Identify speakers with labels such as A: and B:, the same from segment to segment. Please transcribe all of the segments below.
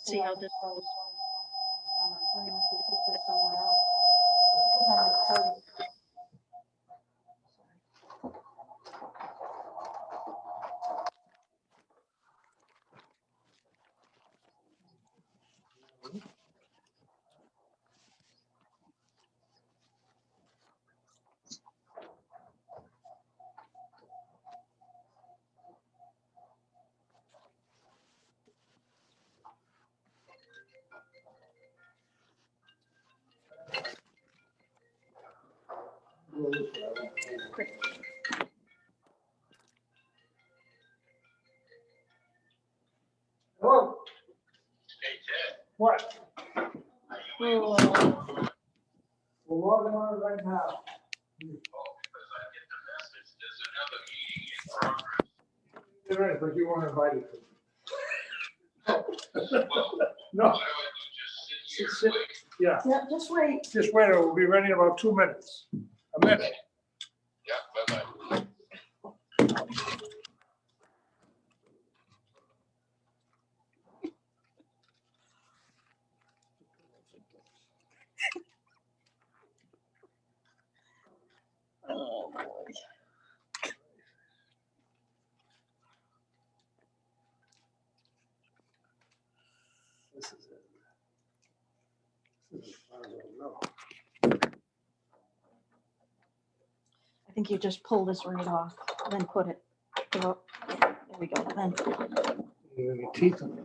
A: see how this goes.
B: So we must take this somewhere else. Because I'm recording.
A: Great.
C: Hello.
D: Hey, Ted.
C: What?
A: Oh,
C: We're logging on right now.
D: Oh, because I get the message, there's another meeting in progress.
C: You're right, but you weren't invited to.
D: Well,
C: No,
D: what do I do, just sit here and wait?
C: yeah,
B: Yeah, just wait.
C: just wait, it will be ready in about 2 minutes. A minute.
D: Yeah, bye-bye.
A: oh boy.
C: This is it. This is as far as I know.
A: I think you just pull this right off, then put it. Oh, yeah, there we go. Then
C: You have your teeth in it.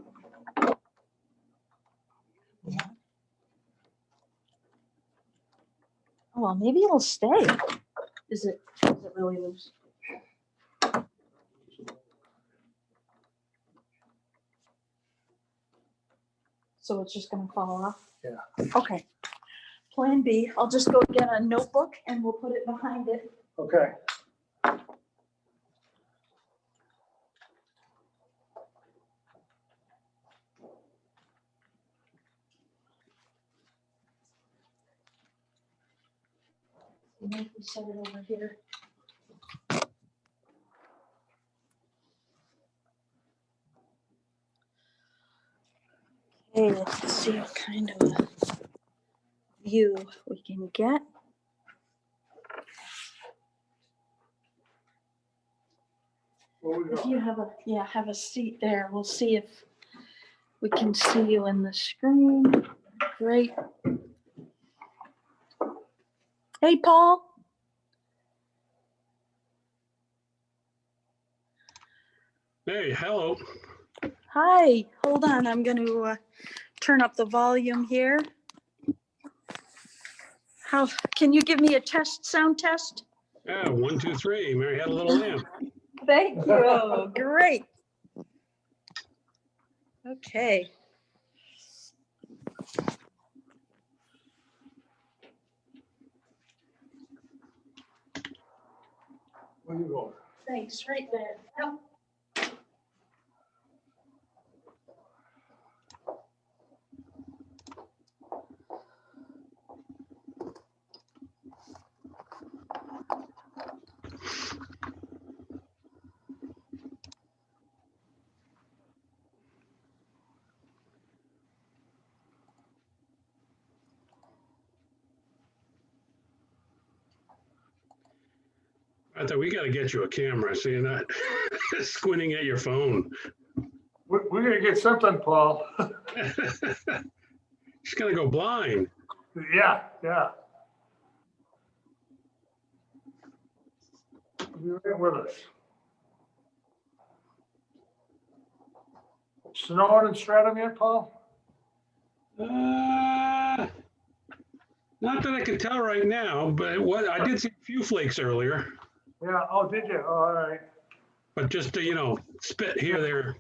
A: oh, well, maybe it'll stay. Is it really loose? So it's just gonna fall off?
C: Yeah.
A: Okay. Plan B, I'll just go get a notebook and we'll put it behind it.
C: Okay.
A: Maybe we set it over here. Okay, let's see what kind of a view we can get.
C: What we
A: If
C: got?
A: you have a seat there, we'll see if we can see you in the screen. Great. Hey, Paul.
E: Hey, hello.
A: Hi, hold on, I'm gonna turn up the volume here. How, can you give me a sound test?
E: Yeah, 1, 2, 3. Mary had a little lamb.
A: Thank you, great. Okay,
C: Where you going?
A: thanks, right there. Yep.
E: I thought we got to get you a camera so you're not squinting at your phone.
C: We're gonna get something, Paul.
E: She's going to go blind.
C: Yeah, yeah. You're right with us. Snowing in Stratham yet, Paul?
E: Not that I can tell right now, but I did see a few flakes earlier,
C: Yeah, oh, did you? Oh, all right.
E: but just spit here, there.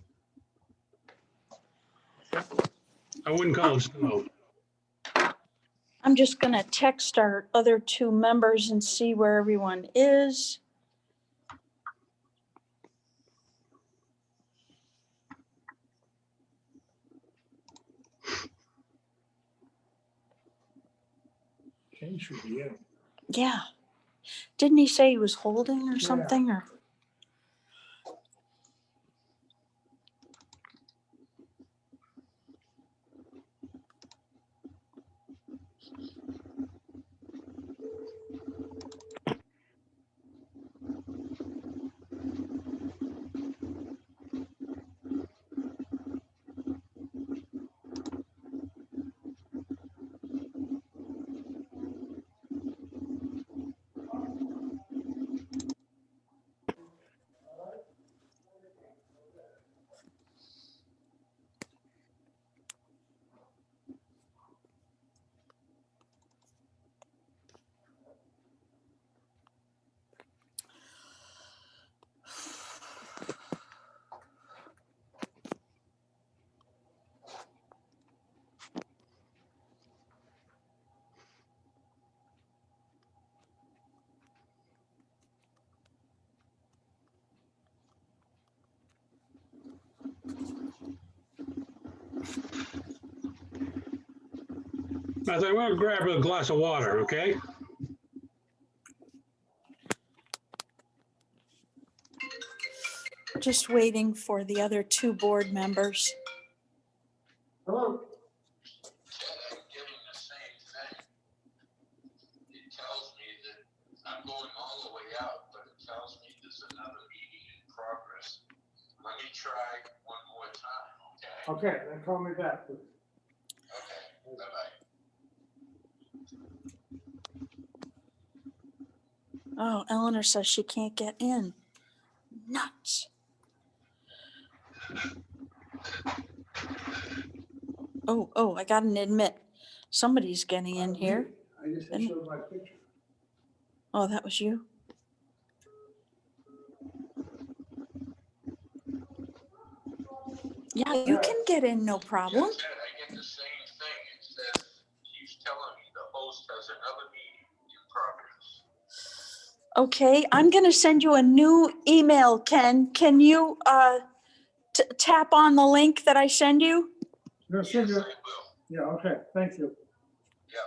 E: I wouldn't call it snow.
A: I'm just gonna text our other two members and see where everyone is.
C: Ken should be in.
A: Yeah. Didn't he say he was holding or
C: Yeah.
A: something, or?
E: Martha, I'm gonna grab a glass of water, okay?
A: Just waiting for the other two board members.
C: Hello?
D: Ted, I'm getting the same thing. It tells me that I'm going all the way out, but it tells me there's another meeting in progress. Let me try one more time, okay?
C: Okay, then call me back, please.
D: Okay, bye-bye.
A: Oh, Eleanor says she can't get in. Nuts. Oh, I gotta admit, somebody's getting in here.
C: I just showed my picture.
A: Oh, that was you? Yeah, you can get in, no problem.
D: Yeah, Ted, I get the same thing. It says, he's telling me the host has another meeting in progress.
A: Okay, I'm gonna send you a new email, Ken. Can you tap on the link that I send you?
C: No,
D: Yes,
C: send
D: I
C: you.
D: will.
C: Yeah, okay, thank you.
D: Yeah,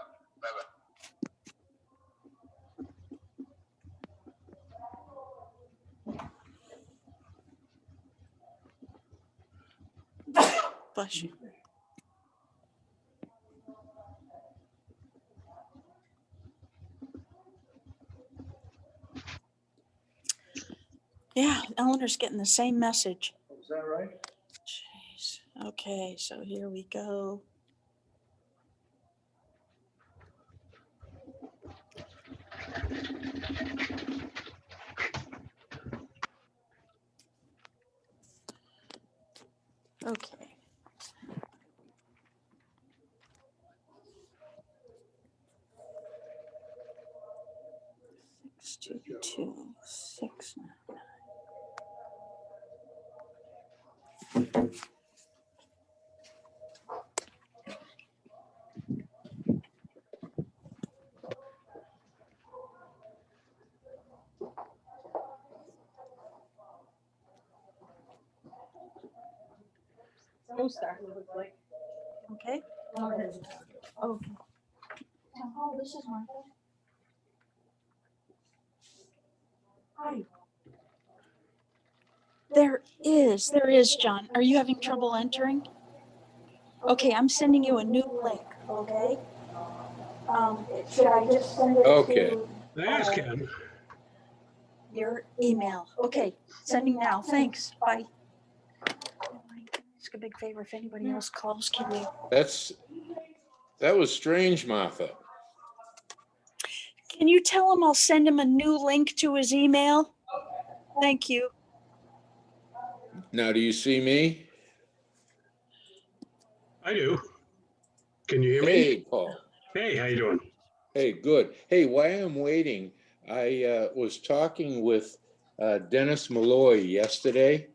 D: bye-bye.
A: Bless you. Yeah, Eleanor's getting the same message.
C: Is that right?
A: Jeez. Okay, so here we go. Okay. Six two two 6 9.
B: So starting to look like.
A: Okay.
B: Okay.
A: Okay.
B: Oh, this is Martha.
A: Hi. There is, John. Are you having trouble entering? Okay, I'm sending you a new link, okay? Should I just send it
F: Okay.
A: to
E: There's Ken.
A: your email? Okay, sending now. Thanks. Bye. It's a big favor if anybody else calls, can you?
F: That was strange, Martha.
A: Can you tell him I'll send him a new link to his email? Thank you.
F: Now, do you see me?
E: I do. Can you hear me?
F: Hey, Paul.
E: Hey, how you doing?
F: Hey, good. Hey, while I'm waiting, I was talking with Dennis Malloy yesterday,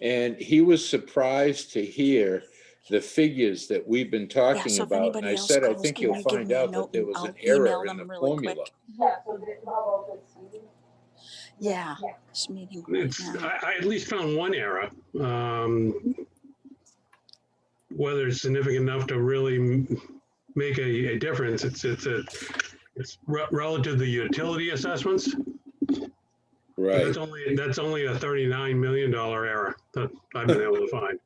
F: and he was surprised to hear the figures that we've been
A: Yeah,
F: talking
A: so if
F: about. And
A: anybody
F: I
A: else
F: said, I
A: calls,
F: think
A: can
F: you'll
A: you give
F: find
A: me a
F: out
A: note
F: that there
A: and
F: was an
A: I'll email
F: error in
A: them
F: the
A: really
F: formula.
A: quick?
B: Yeah, so how about this meeting?
A: Yeah, this meeting right
E: It's,
A: now.
E: I at least found one error. Whether it's significant enough to really make a difference, it's relative to the utility assessments. But
F: Right.
E: that's only a $39 million error that I've been able to find.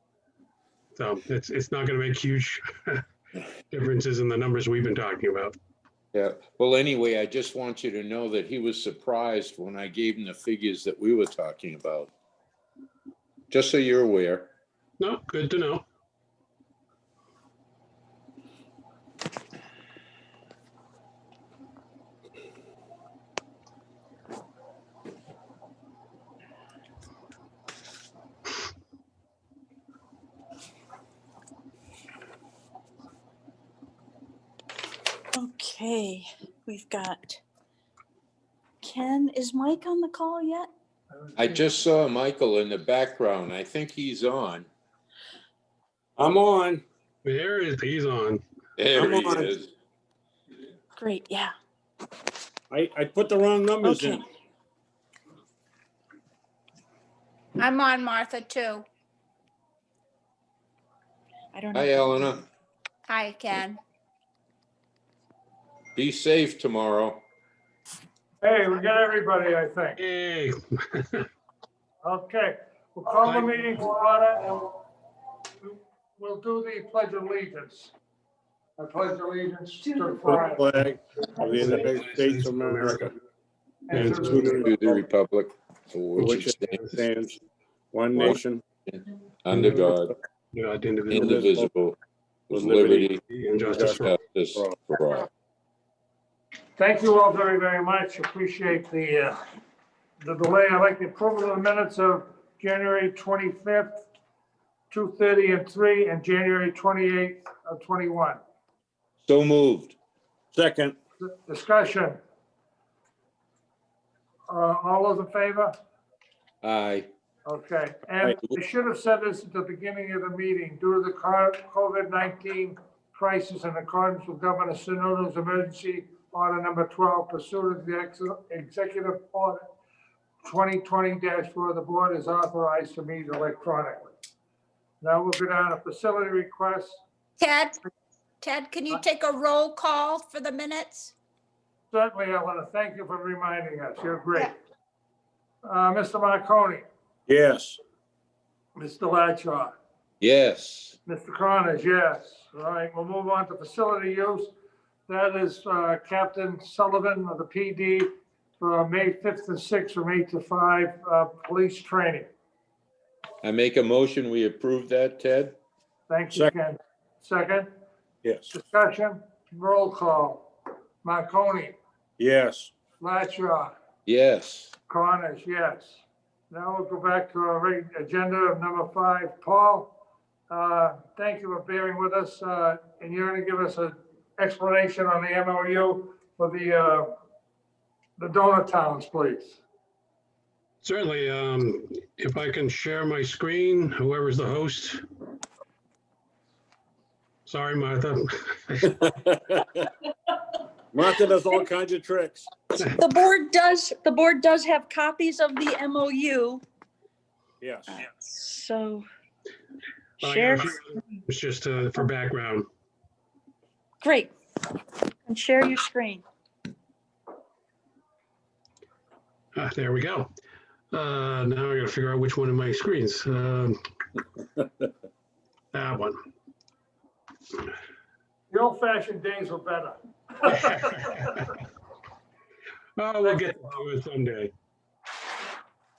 E: So it's not going to make huge differences in the numbers we've been talking about.
F: Yeah, well, anyway, I just want you to know that he was surprised when I gave him the figures that we were talking about. Just so you're aware.
E: No, good to know.
A: Okay, we've got Ken. Is Mike on the call yet?
F: I just saw Michael in the background. I think he's on.
G: I'm on.
E: There is, he's on.
F: There
G: I'm
F: he
G: on.
F: is.
A: Great, yeah.
G: I put the wrong numbers
A: Okay.
G: in.
H: I'm on, Martha, too.
A: I don't
F: Hi,
A: know.
F: Eleanor.
H: Hi, Ken.
F: Be safe tomorrow.
C: Hey, we got everybody, I think.
E: Hey,
C: Okay, we'll call the meeting to order and we'll do the pledge of allegiance. I pledge allegiance to the flag
G: Flag of the United States of America.
C: and to
G: to
C: the
F: To the republic for
G: For
F: which
G: which
F: it
G: it
F: stands,
G: stands, one nation,
F: under God,
E: God, indivisible,
F: indivisible, with liberty
E: and justice
F: and
E: for
F: justice for all.
C: Thank you all very, very much. Appreciate the delay. I'd like the approval of the minutes of January 25th, 2:30 and 3, and January 28th of 21.
F: So moved.
G: second,
C: Discussion. All those in favor?
F: Aye.
C: Okay, and I should have said this at the beginning of the meeting, due to the COVID-19 crisis in accordance with Governor Sunundu's emergency order number 12, pursuant to the executive order 2020-4, the board is authorized to meet electronically. Now we'll go down to facility requests.
H: Ted, can you take a roll call for the minutes?
C: Certainly, I want to thank you for reminding us. You're great. Mr. Marconi,
G: yes.
C: Mr. Ladshaw,
F: Yes.
C: Mr. Connors, yes. All right, we'll move on to facility use. That is Captain Sullivan of the PD for May 5th and 6th from 8 to 5, police training.
F: I make a motion, we approve that, Ted?
C: Thank you, Ken. Second,
G: Yes.
C: discussion, roll call. Marconi,
G: Yes.
C: Ladshaw,
F: Yes.
C: Connors, yes. Now we'll go back to our agenda of number 5. Paul, thank you for bearing with us, and you're going to give us an explanation on the MOU for the donor towns, please.
E: certainly. If I can share my screen, whoever's the host. Sorry, Martha.
G: Martha does all kinds of tricks.
A: The board does have copies of the MOU.
G: Yes.
A: So
E: I
A: share,
E: got a few- It's just for background.
A: great. And share your screen.
E: There we go. Now I gotta figure out which one of my screens. That one.
C: The old-fashioned days were better.
E: Oh, we'll get to it someday.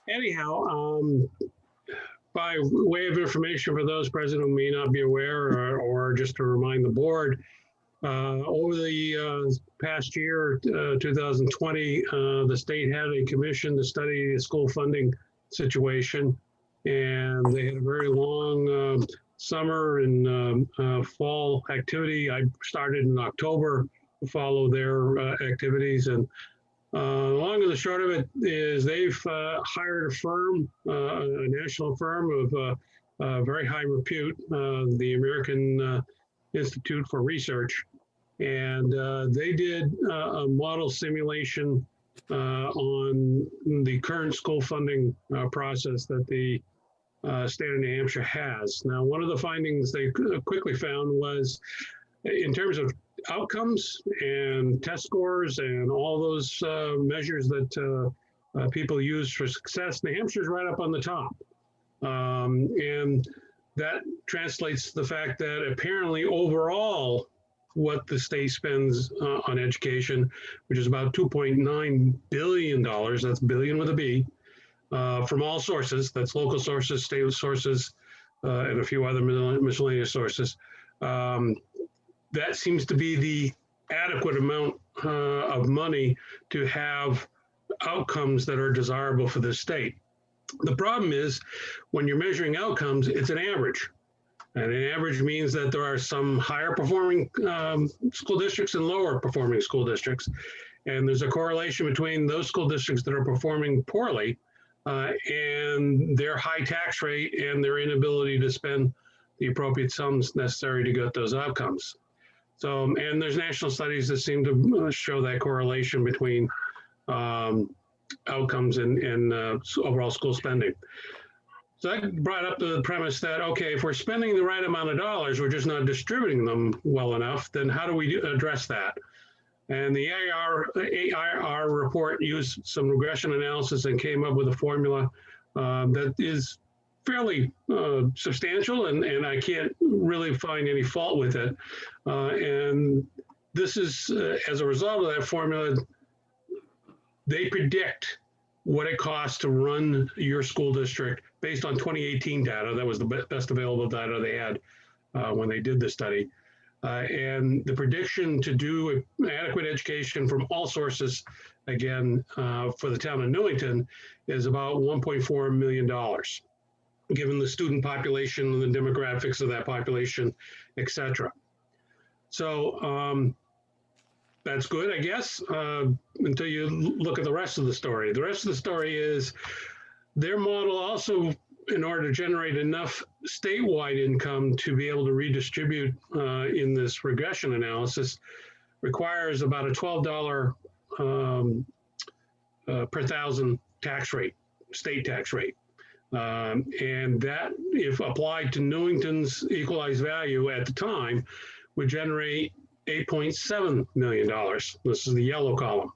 E: Anyhow, by way of information for those present who may not be aware, or just to remind the board, over the past year, 2020, the state had a commission to study the school funding situation, and they had a very long summer and fall activity. I started in October to follow their activities, and long and the short of it is they've hired a firm, a national firm of very high repute, the American Institute for Research, and they did a model simulation on the current school funding process that the state of New Hampshire has. Now, one of the findings they quickly found was, in terms of outcomes and test scores and all those measures that people use for success, New Hampshire's right up on the top. And that translates to the fact that apparently overall, what the state spends on education, which is about $2.9 billion, that's billion with a B, from all sources, that's local sources, state sources, and a few other miscellaneous sources. That seems to be the adequate amount of money to have outcomes that are desirable for the state. The problem is when you're measuring outcomes, it's an average. And an average means that there are some higher performing school districts and lower performing school districts. And there's a correlation between those school districts that are performing poorly and their high tax rate and their inability to spend the appropriate sums necessary to get those outcomes. So, and there's national studies that seem to show that correlation between outcomes and overall school spending. So that brought up the premise that, okay, if we're spending the right amount of dollars, we're just not distributing them well enough, then how do we address that? And the AIR report used some regression analysis and came up with a formula that is fairly substantial, and I can't really find any fault with it. And this is, as a result of that formula, they predict what it costs to run your school district based on 2018 data. That was the best available data they had when they did the study. And the prediction to do adequate education from all sources, again, for the town of Newington is about $1.4 million, given the student population and the demographics of that population, et cetera. So that's good, I guess, until you look at the rest of the story. The rest of the story is their model also, in order to generate enough statewide income to be able to redistribute in this regression analysis, requires about a $12 per thousand tax rate, state tax rate. And that, if applied to Newington's equalized value at the time, would generate $8.7 million. This is the yellow column.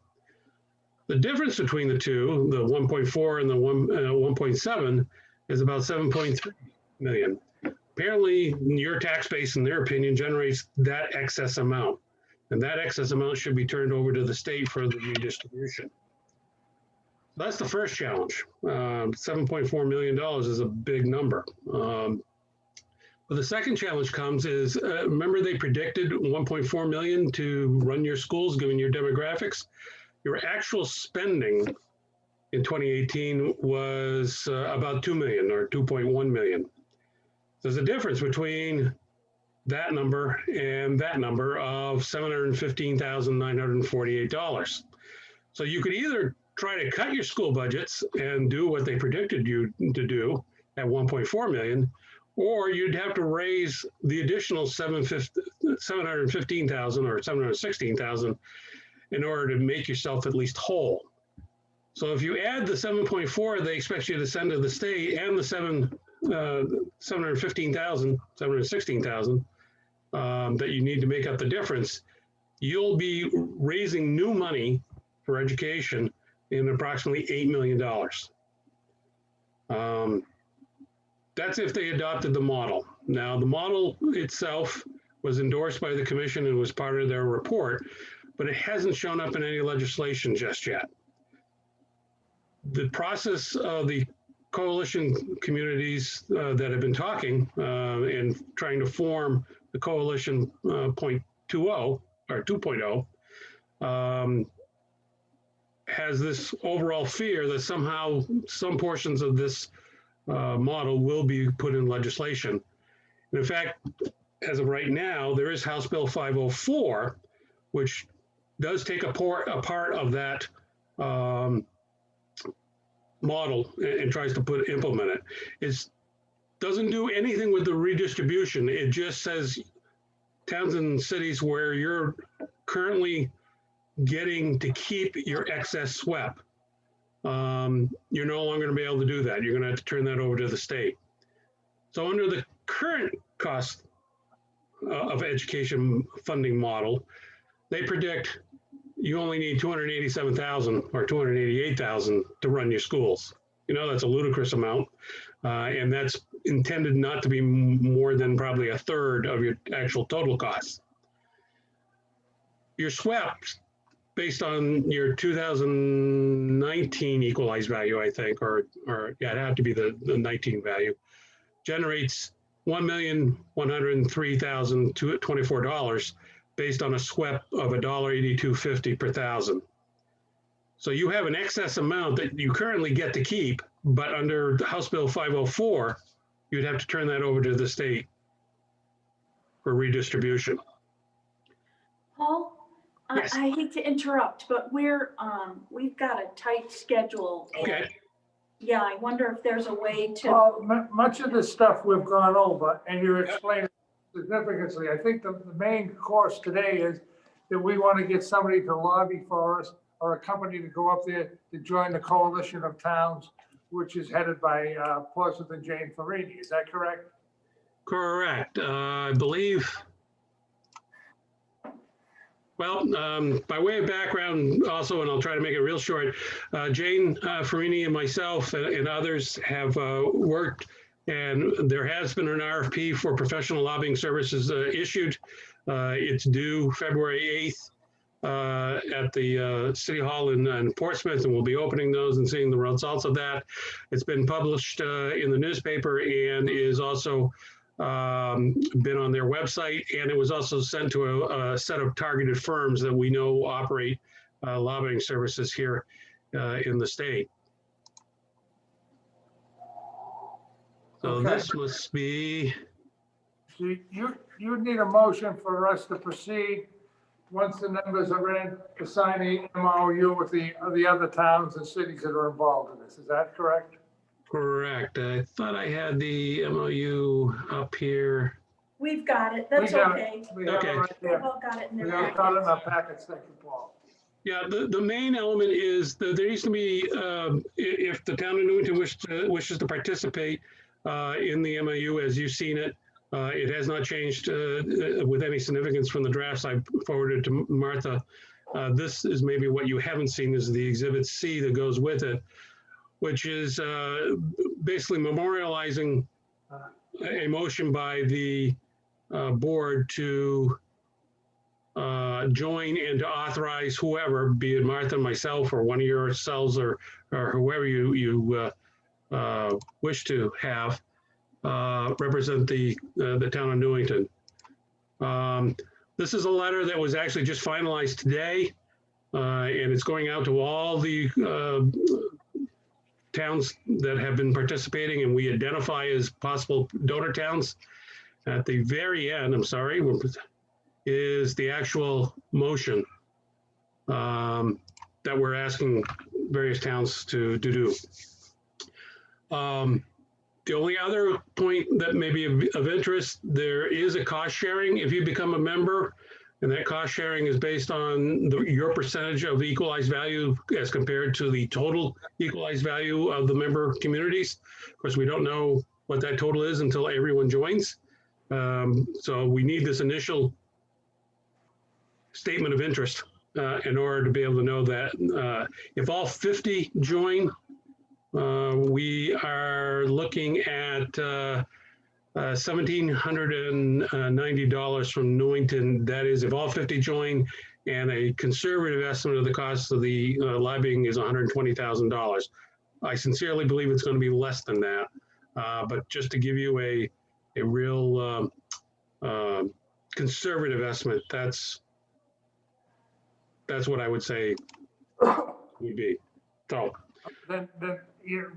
E: The difference between the two, the 1.4 and the 1.7, is about 7.3 million. Apparently, your tax base, in their opinion, generates that excess amount. And that excess amount should be turned over to the state for the redistribution. That's the first challenge. $7.4 million is a big number. But the second challenge comes is, remember they predicted 1.4 million to run your schools, given your demographics? Your actual spending in 2018 was about 2 million or 2.1 million. There's a difference between that number and that number of $715,948. So you could either try to cut your school budgets and do what they predicted you to do at 1.4 million, or you'd have to raise the additional 715,000 or 716,000 in order to make yourself at least whole. So if you add the 7.4 they expect you to send to the state and the 715,000, 716,000 that you need to make up the difference, you'll be raising new money for education in approximately $8 million. That's if they adopted the model. Now, the model itself was endorsed by the commission and was part of their report, but it hasn't shown up in any legislation just yet. The process of the coalition communities that have been talking and trying to form the coalition 0.20 or 2.0 has this overall fear that somehow some portions of this model will be put in legislation. And in fact, as of right now, there is House Bill 504, which does take a part of that model and tries to implement it. It doesn't do anything with the redistribution. It just says towns and cities where you're currently getting to keep your excess SWEP, you're no longer going to be able to do that. You're going to have to turn that over to the state. So under the current cost of education funding model, they predict you only need 287,000 or 288,000 to run your schools. You know, that's a ludicrous amount. And that's intended not to be more than probably a third of your actual total costs. Your SWEP, based on your 2019 equalized value, I think, or yeah, it had to be the 19 value, generates $1,103,024 based on a SWEP of $1.8250 per thousand. So you have an excess amount that you currently get to keep, but under House Bill 504, you'd have to turn that over to the state for redistribution.
A: Paul,
E: Yes.
A: I hate to interrupt, but we've got a tight schedule. and,
E: Okay.
A: Yeah, I wonder if there's a way to,
C: Well, much of this stuff we've gone over, and you explained it significantly. I think the main course today is that we want to get somebody to lobby for us, or a company to go up there to join the coalition of towns, which is headed by Portsmouth and Jane Farini. Is that correct?
E: Correct. I believe. Well, by way of background also, and I'll try to make it real short, Jane Farini and myself and others have worked, and there has been an RFP for professional lobbying services issued. It's due February 8th at the City Hall in Portsmouth, and we'll be opening those and seeing the results of that. It's been published in the newspaper and is also been on their website, and it was also sent to a set of targeted firms that we know operate lobbying services here in the state. So
C: Okay.
E: this must be,
C: So you need a motion for us to proceed, once the numbers are in, to sign the MOU with the other towns and cities that are involved in this. Is that correct?
E: correct. I thought I had the MOU up here.
A: we've got it. That's
C: We got it.
A: okay.
C: We have
E: Okay.
C: it right
A: We've
C: there.
A: all got it in
C: We
A: their
C: have got it in
A: packets.
C: our packets. Thank you, Paul.
E: Yeah, the main element is that there needs to be, if the town of Newington wishes to participate in the MOU as you've seen it, it has not changed with any significance from the drafts I forwarded to Martha. This is maybe what you haven't seen is the Exhibit C that goes with it, which is basically memorializing a motion by the board to join and to authorize whoever, be it Martha, myself, or one of yourselves, or whoever you wish to have represent the town of Newington. This is a letter that was actually just finalized today, and it's going out to all the towns that have been participating, and we identify as possible donor towns. At the very end, I'm sorry, is the actual motion that we're asking various towns to do. The only other point that may be of interest, there is a cost sharing if you become a member, and that cost sharing is based on your percentage of the equalized value as compared to the total equalized value of the member communities. Of course, we don't know what that total is until everyone joins. So we need this initial statement of interest in order to be able to know that if all 50 join, we are looking at $1,790 from Newington. That is, if all 50 join, and a conservative estimate of the cost of the lobbying is $120,000. I sincerely believe it's going to be less than that, but just to give you a real conservative estimate, that's what I would say would be. So.
C: Then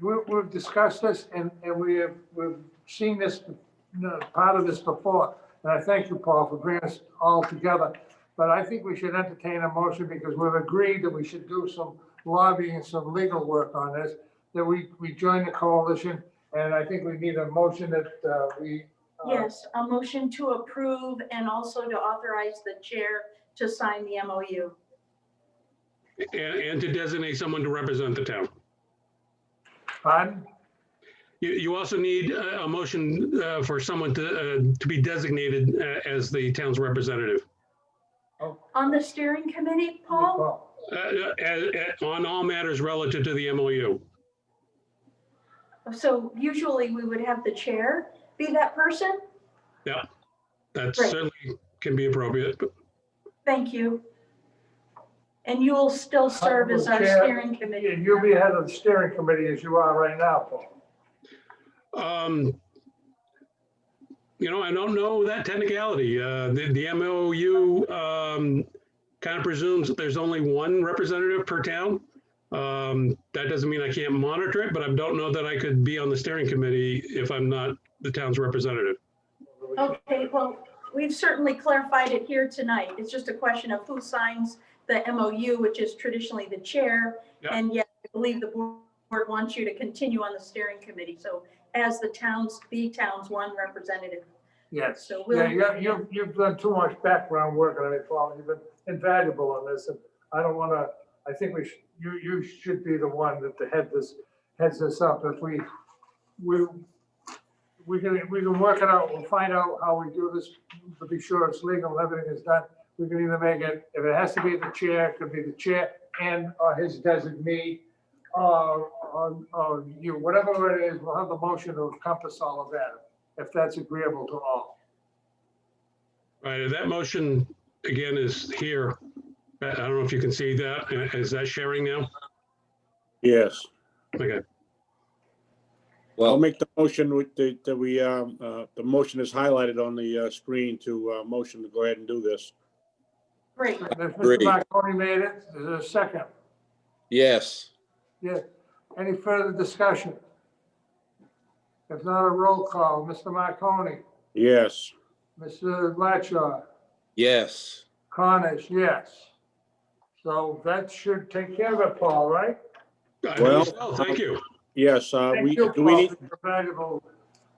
C: we've discussed this and we've seen this, part of this before. And I thank you, Paul, for bringing us all together. But I think we should entertain a motion because we've agreed that we should do some lobbying and some legal work on this, that we join the coalition. And I think we need a motion that we.
A: Yes, a motion to approve and also to authorize the chair to sign the MOU.
E: And to designate someone to represent the town.
C: Pardon?
E: You also need a motion for someone to be designated as the town's representative.
A: On the steering committee, Paul?
E: On all matters relative to the MOU.
A: So usually we would have the chair be that person.
E: Yeah, that
A: Great.
E: certainly can be appropriate. But
A: Thank you. And you will still serve as our
C: Chair,
A: steering committee.
C: and you'll be head of the steering committee as you are right now, Paul.
E: I don't know that technicality. The MOU kind of presumes that there's only one representative per town. That doesn't mean I can't monitor it, but I don't know that I could be on the steering committee if I'm not the town's representative.
A: Okay, well, we've certainly clarified it here tonight. It's just a question of who signs the MOU, which is traditionally the chair.
E: Yeah.
A: And yet I believe the board wants you to continue on the steering committee. So as the town's one representative.
C: Yes,
A: So we'll-
C: you've done too much background work on it, Paul. You've been invaluable on this, and I don't want to, I think you should be the one that heads this up. If we can work it out, we'll find out how we do this to be sure it's legal, everything is done. We can either make it, if it has to be the chair, it could be the chair and or his designee, or you, whatever it is, we'll have the motion to encompass all of that, if that's agreeable to all.
E: Right, that motion, again, is here. I don't know if you can see that. Is that sharing now?
G: Yes.
E: Okay.
G: I'll
F: Well,
G: make the motion with the motion is highlighted on the screen to motion to go ahead and do this.
A: Great.
C: If Mr.
F: Great.
C: Marconi made it, is there a second?
F: yes,
C: Yeah. Any further discussion? If not, a roll call. Mr. Marconi,
G: Yes.
C: Mr. Latchaw,
F: yes.
C: Connors, yes. So that should take care of it, Paul, right?
E: I
G: Well,
E: believe so. Thank you.
G: Yes,
C: Thank
G: we,
C: you,
G: do we
C: Paul,
G: need,
C: for your valuable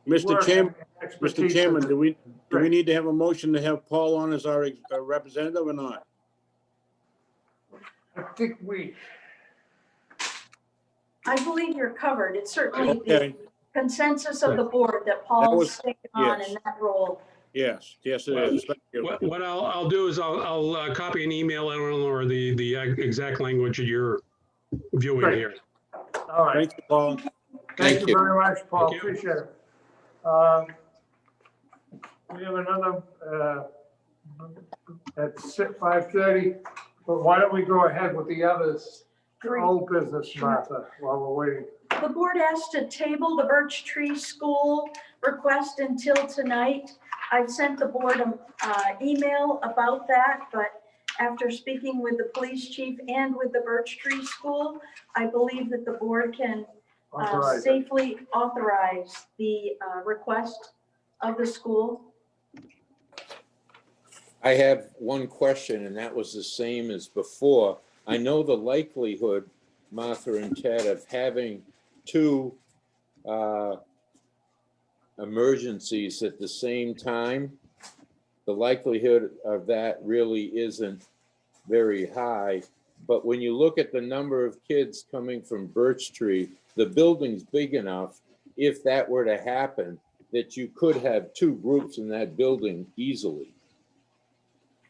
G: Mr.
C: work
G: Chairman,
C: and
G: Mr.
C: expertise.
G: Chairman, do we
C: Right.
G: need to have a motion to have Paul on as our representative or not?
C: I think
A: I believe you're covered. It's certainly the
G: Okay,
A: consensus of the board that Paul's
G: was-
A: taken on
G: yes.
A: in that role.
G: yes, it is. Thank you.
E: What I'll do is I'll copy and email Eleanor the exact language that you're viewing
C: Great.
E: here.
C: all right.
G: Thank you, Paul.
C: Thank
F: Thank
C: you
F: you.
C: very much, Paul.
E: Thank you.
C: Appreciate it. We have another, at 5:30, but why don't we go ahead with the others?
A: Great.
C: Old business, Martha, while we're waiting.
A: The board asked to table the Birch Tree School request until tonight. I've sent the board an email about that, but after speaking with the police chief and with the Birch Tree School, I believe that the board can
C: Authorize it.
A: safely authorize the request of the school.
F: I have one question, and that was the same as before. I know the likelihood, Martha and Ted, of having two emergencies at the same time, the likelihood of that really isn't very high. But when you look at the number of kids coming from Birch Tree, the building's big enough, if that were to happen, that you could have two groups in that building easily.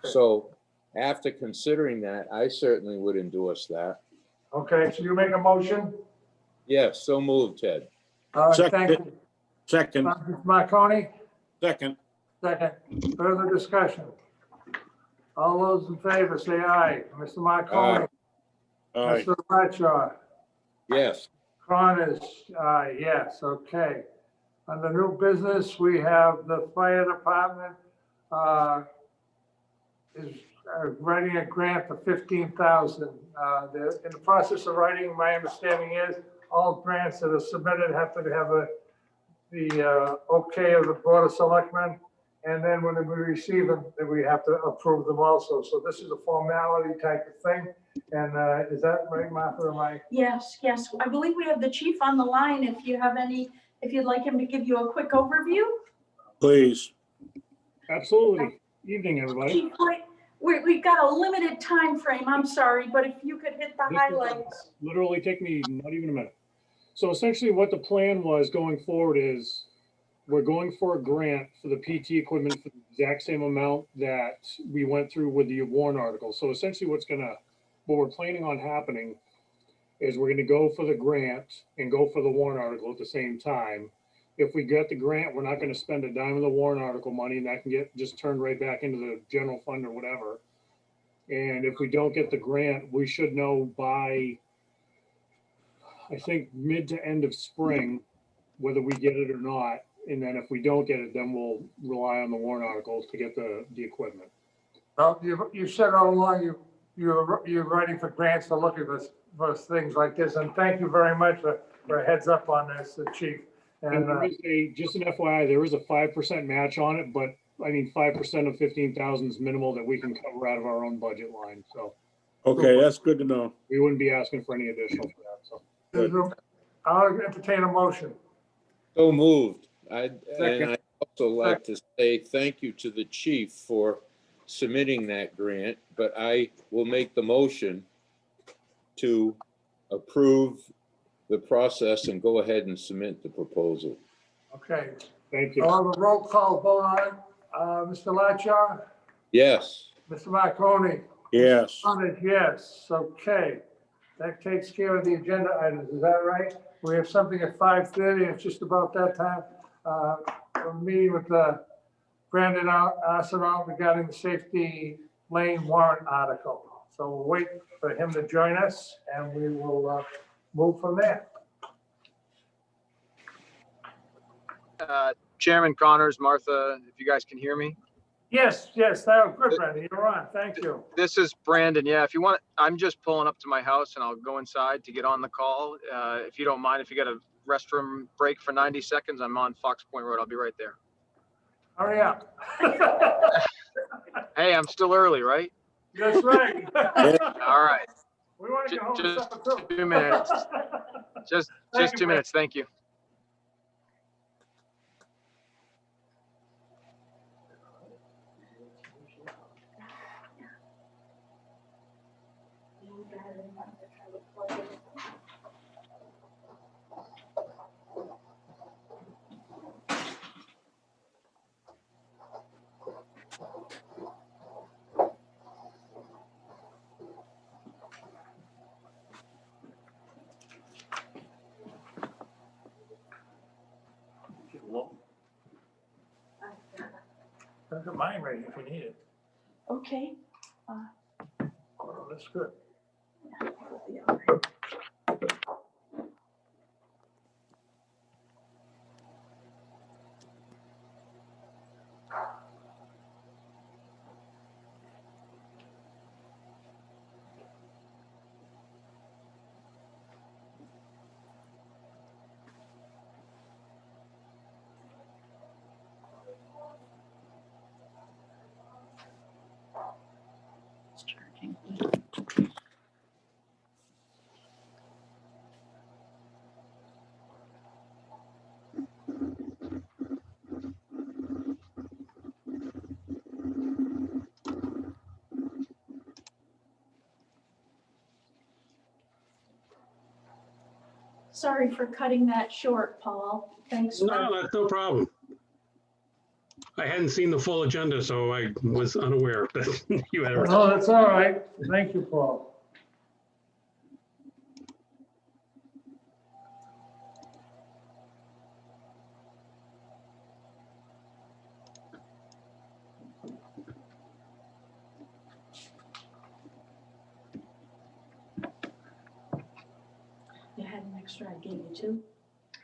F: So after considering that, I certainly would endorse that.
C: Okay, so you make a motion?
F: Yes, so moved, Ted.
C: All right,
G: Second.
C: thank you.
G: Second,
C: Mr. Marconi,
G: second,
C: second. Further discussion? All those in favor, say aye. Mr. Marconi,
G: aye.
C: Mr. Latchaw,
F: Yes,
C: Connors, yes, okay. Under new business, we have the fire department is writing a grant for $15,000. They're in the process of writing, my understanding is, all grants that are submitted have to have the okay of the Board of Selectmen. And then when we receive them, then we have to approve them also. So this is a formality type of thing. And is that right, Martha, or am I?
A: Yes, yes. I believe we have the chief on the line. If you'd like him to give you a quick overview.
G: Please.
I: Absolutely. Evening, everybody.
A: Chief, we've got a limited time frame. I'm sorry, but if you could hit the highlights.
I: Literally take me not even a minute. So essentially what the plan was going forward is we're going for a grant for the PT equipment for the exact same amount that we went through with the warrant article. So essentially what we're planning on happening is we're gonna go for the grant and go for the warrant article at the same time. If we get the grant, we're not gonna spend a dime of the warrant article money, and that can get just turned right back into the general fund or whatever. And if we don't get the grant, we should know by, I think, mid to end of spring, whether we get it or not. And then if we don't get it, then we'll rely on the warrant articles to get the equipment.
C: Well, you said all along, you're ready for grants to look at this, for things like this, and thank you very much for a heads up on this, Chief.
I: And there is just an FYI, there is a 5% match on it, but I mean, 5% of 15,000 is minimal that we can cover out of our own budget line. So
G: Okay, that's good to know.
I: we wouldn't be asking for any additional for that. So
C: I'll entertain a motion.
F: So moved. And
C: Second.
F: I'd also like to say thank you to the chief for submitting that grant, but I will make the motion to approve the process and go ahead and submit the proposal.
C: Okay,
I: thank you.
C: I'll have a roll call vote on it. Mr. Latchar,
F: Yes.
C: Mr. Marconi,
G: Yes.
C: yes, okay. That takes care of the agenda items, is that right? We have something at 5:30, it's just about that time. A meeting with Brandon Arsenault regarding the safety lane warrant article. So we'll wait for him to join us and we will move from there.
J: Chairman Connors, Martha, if you guys can hear me.
C: Yes, that was good, Brandon, you're on, thank you.
J: This is Brandon. Yeah, if you want, I'm just pulling up to my house and I'll go inside to get on the call. If you don't mind, if you got a restroom break for 90 seconds, I'm on Fox Point Road. I'll be right there.
C: Hurry up.
J: Hey, I'm still early, right?
C: That's right.
J: All right.
C: We want to get home
J: Just
C: and supper too.
J: 2 minutes. Just
C: Thank you,
J: 2 minutes. Thank you.
C: I've got mine ready if you need it.
A: Okay.
C: Oh, that's good.
A: Sorry for cutting that short, Paul. Thanks for.
E: No, that's no problem. I hadn't seen the full agenda, so I was unaware that you had.
C: No, that's all right. Thank you, Paul.
A: You had an extra I gave you too?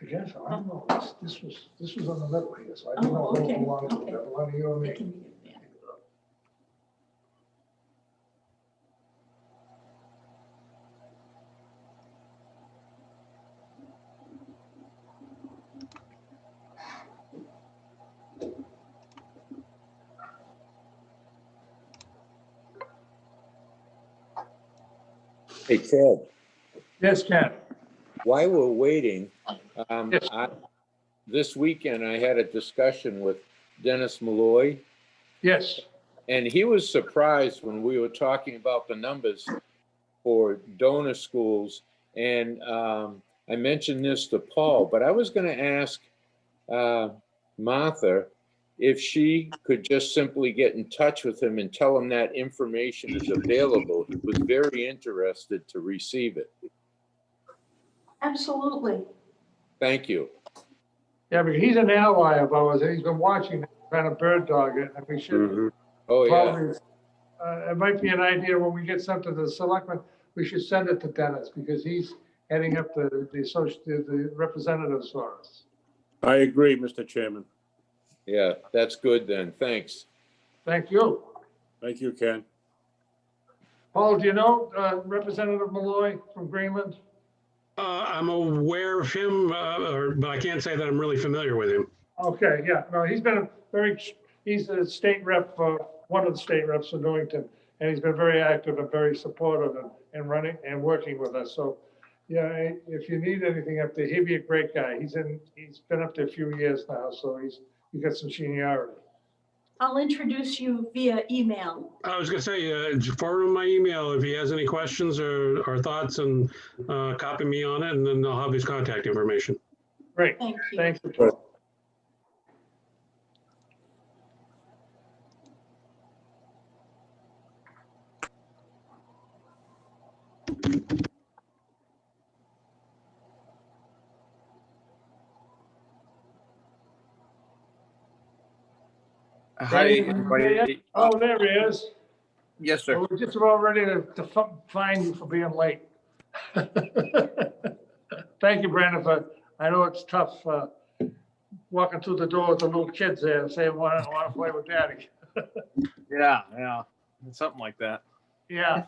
C: I guess, I don't know, this was on the middle here, so I don't know
A: Oh, okay,
C: how long
A: okay.
C: that belong to you and
A: It
C: me.
A: can be, yeah.
F: Hey, Ted,
C: Yes, Ken.
F: while we're waiting,
C: Yes.
F: this weekend I had a discussion with Dennis Malloy,
C: Yes,
F: and he was surprised when we were talking about the numbers for donor schools. And I mentioned this to Paul, but I was going to ask Martha if she could just simply get in touch with him and tell him that information is available. He was very interested to receive it.
A: Absolutely.
F: Thank you.
C: Yeah, because he's an ally of ours, and he's been watching, trying to bird dog it, and we should
G: Mhm.
F: Oh, yeah.
C: probably, it might be an idea when we get something to the selectmen, we should send it to Dennis, because he's heading up the representatives for us.
G: I agree, Mr. Chairman.
F: Yeah, that's good then. Thanks.
C: Thank you.
G: Thank you, Ken.
C: Paul, do you know Representative Malloy from Greenland?
E: I'm aware of him, but I can't say that I'm really familiar with him.
C: Okay, yeah, no, he's a state rep for, one of the state reps for Newington, and he's been very active and very supportive and running and working with us, so, yeah, if you need anything up there, he'd be a great guy. He's been up there a few years now, so he's got some seniority.
A: I'll introduce you via email.
E: I was gonna say, forward him my email if he has any questions or thoughts, and copy me on it, and then I'll have his contact information.
C: Great,
A: Thank you.
C: thanks, Paul.
J: Hi, everybody.
C: Oh, there he is.
J: Yes, sir.
C: Well, we're just about ready to fine you for being late. Thank you, Brandon, I know it's tough, walking through the door with the little kids there and saying, want to play with daddy.
J: Yeah, something like that.
C: Yeah.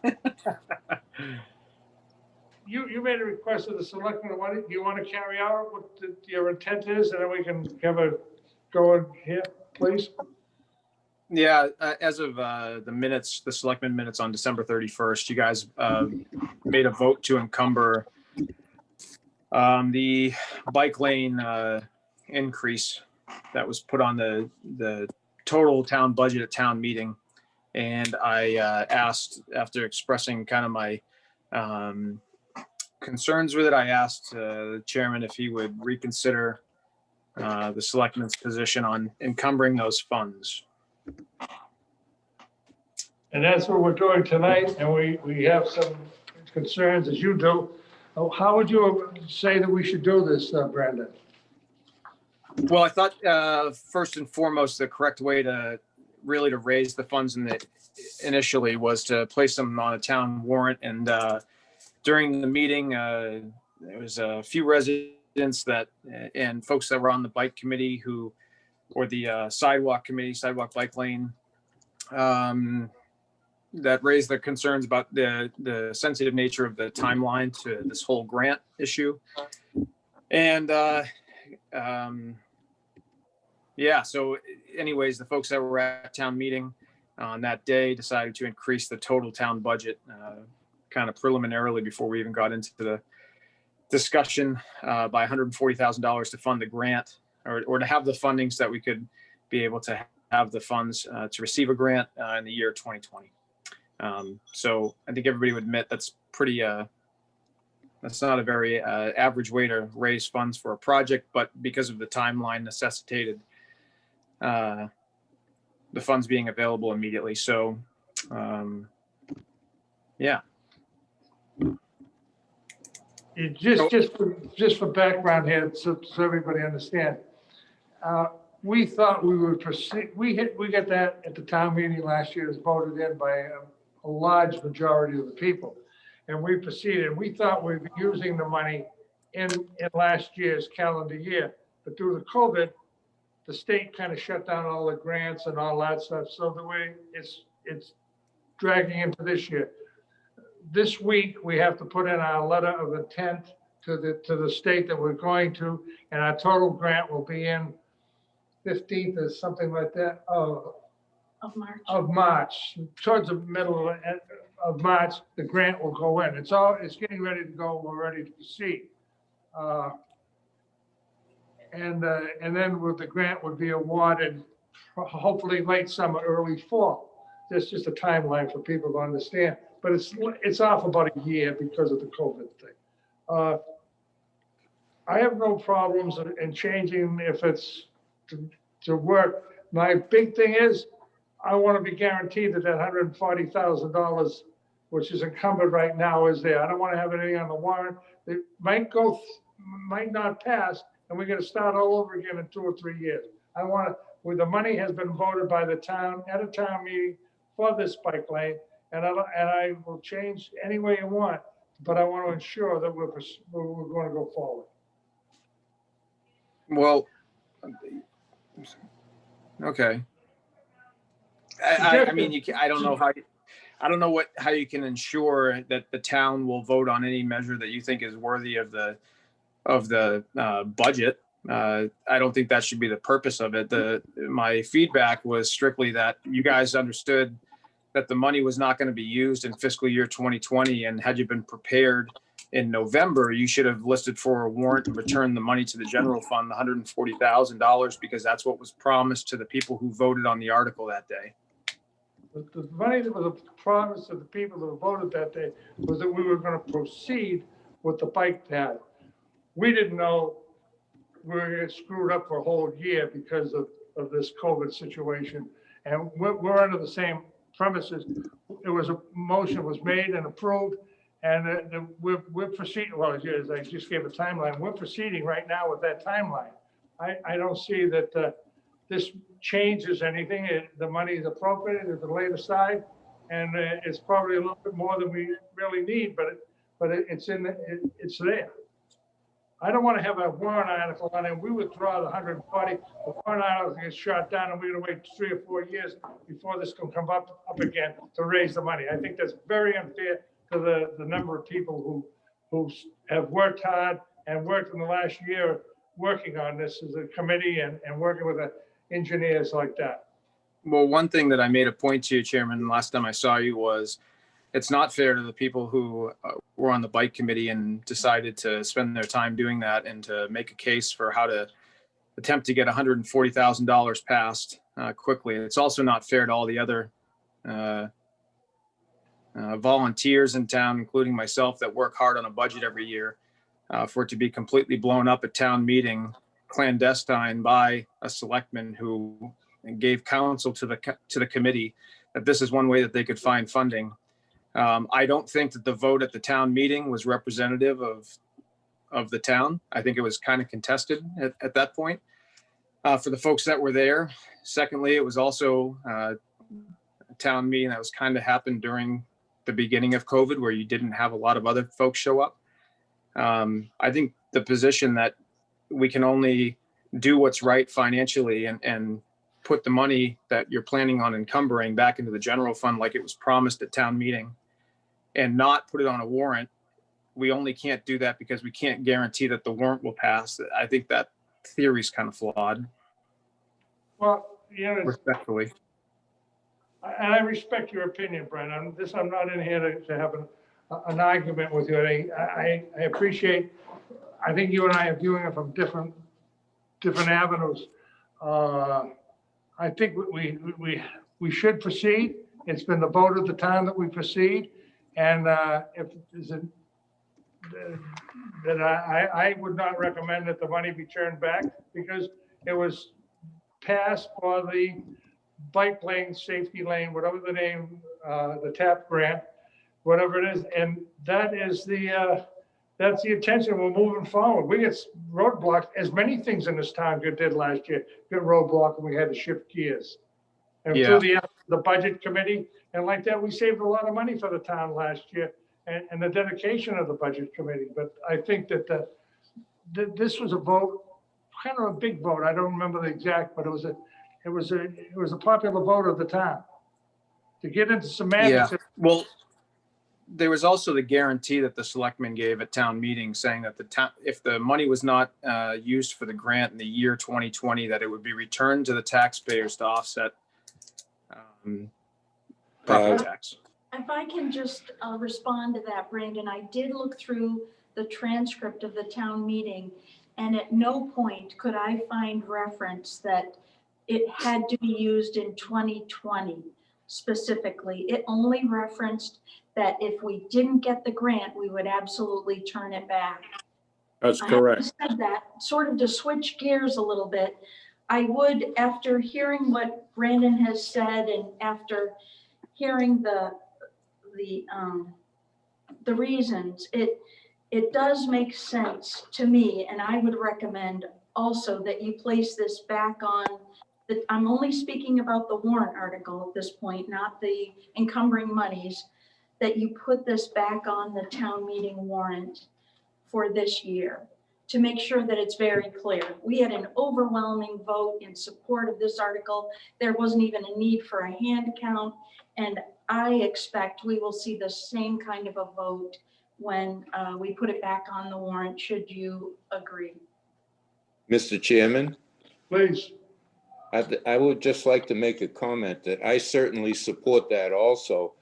C: You made a request of the selectmen. Do you want to carry out what your intent is, and then we can have a go in here, please?
J: Yeah, as of the minutes, the selectmen minutes on December 31st, you guys made a vote to encumber the bike lane increase that was put on the total town budget at town meeting. And I asked, after expressing kind of my concerns with it, I asked the chairman if he would reconsider the selectmen's position on encumbering those funds.
C: And that's what we're doing tonight, and we have some concerns, as you do. How would you say that we should do this, Brandon?
J: Well, I thought first and foremost, the correct way to raise the funds initially was to place them on a town warrant. And during the meeting, there was a few residents and folks that were on the bike committee or the sidewalk committee, sidewalk bike lane, that raised their concerns about the sensitive nature of the timeline to this whole grant issue. And yeah, so anyways, the folks that were at town meeting on that day decided to increase the total town budget kind of preliminarily before we even got into the discussion by $140,000 to fund the grant, or to have the funding so that we could be able to have the funds to receive a grant in the year 2020. So I think everybody would admit that's pretty, that's not a very average way to raise funds for a project, but because of the timeline necessitated the funds being available immediately. So, yeah.
C: Just for background here, so everybody understand. We thought we would proceed, we got that at the town meeting last year, it was voted in by a large majority of the people. And we proceeded, we thought we'd be using the money in last year's calendar year, but due to COVID, the state kind of shut down all the grants and all that stuff. So the way it's dragging into this year. This week, we have to put in our letter of intent to the state that we're going to, and our total grant will be in 15th or something like that
A: Of March.
C: of March. Towards the middle of March, the grant will go in. It's getting ready to go. We're ready to proceed. And then with the grant would be awarded hopefully late summer, early fall. There's just a timeline for people to understand, but it's off about a year because of the COVID thing. I have no problems in changing if it's to work. My big thing is I want to be guaranteed that $140,000, which is encumbered right now, is there. I don't want to have anything on the warrant It might might not pass, and we're gonna start all over again in 2 or 3 years. I want to, where the money has been voted by the town at a town meeting for this bike lane, and I will change any way you want, but I want to ensure that we're going to go forward.
J: Well, okay. I mean, I don't know how you can ensure that the town will vote on any measure that you think is worthy of the budget. I don't think that should be the purpose of it. My feedback was strictly that you guys understood that the money was not going to be used in fiscal year 2020, and had you been prepared in November, you should have listed for a warrant and returned the money to the general fund, the $140,000, because that's what was promised to the people who voted on the article that day.
C: The money that was promised to the people that voted that day was that we were going to proceed with the bike path. We didn't know we were going to get screwed up for a whole year because of this COVID situation. And we're under the same premises. It was a motion was made and approved, and we're proceeding. Well, as I just gave a timeline, we're proceeding right now with that timeline. I don't see that this changes anything. The money is appropriated, it's laid aside, and it's probably a little bit more than we really need, but it's there. I don't want to have a warrant article on it. We withdraw the 140, the warrant article gets shot down, and we're going to wait 3 or 4 years before this can come up again to raise the money. I think that's very unfair to the number of people who have worked hard and worked in the last year working on this as a committee and working with the engineers like that.
J: Well, one thing that I made a point to you, Chairman, last time I saw you was it's not fair to the people who were on the bike committee and decided to spend their time doing that and to make a case for how to attempt to get $140,000 passed quickly. It's also not fair to all the other volunteers in town, including myself, that work hard on a budget every year, for it to be completely blown up at town meeting, clandestine by a selectman who gave counsel to the committee that this is one way that they could find funding. I don't think that the vote at the town meeting was representative of the town. I think it was kind of contested at that point for the folks that were there. Secondly, it was also a town meeting that was kind of happened during the beginning of COVID, where you didn't have a lot of other folks show up. I think the position that we can only do what's right financially and put the money that you're planning on encumbering back into the general fund like it was promised at town meeting, and not put it on a warrant. We only can't do that because we can't guarantee that the warrant will pass. I think that theory is kind of flawed.
C: Well,
J: respectfully.
C: And I respect your opinion, Brent. I'm not in here to have an argument with you. I appreciate, I think you and I are viewing it from different avenues. I think we should proceed. It's been the vote of the town that we proceed. And if there's that I would not recommend that the money be turned back, because it was passed for the bike lane, safety lane, whatever the name, the TAP grant, whatever it is. And that is that's the intention. We're moving forward. We get roadblocks, as many things in this town did last year, get roadblocked, and we had to shift gears. And through the budget committee, and like that, we saved a lot of money for the town last year, and the dedication of the budget committee. But I think that this was a vote, kind of a big vote. I don't remember the exact, but it was a popular vote of the town. To get into semantics.
J: Yeah. Well, there was also the guarantee that the selectmen gave at town meeting, saying that the town, if the money was not used for the grant in the year 2020, that it would be returned to the taxpayers to offset property tax.
A: If I can just respond to that, Brandon, I did look through the transcript of the town meeting, and at no point could I find reference that it had to be used in 2020 specifically. It only referenced that if we didn't get the grant, we would absolutely turn it back.
G: That's correct.
A: I said that sort of to switch gears a little bit. I would, after hearing what Brandon has said and after hearing the reasons, it it does make sense to me, and I would recommend also that you place this back on I'm only speaking about the warrant article at this point, not the encumbering monies, that you put this back on the town meeting warrant for this year to make sure that it's very clear. We had an overwhelming vote in support of this article. There wasn't even a need for a hand count. And I expect we will see the same kind of a vote when we put it back on the warrant, should you agree?
F: Mr. Chairman,
C: Please.
F: I would just like to make a comment that I certainly support that also,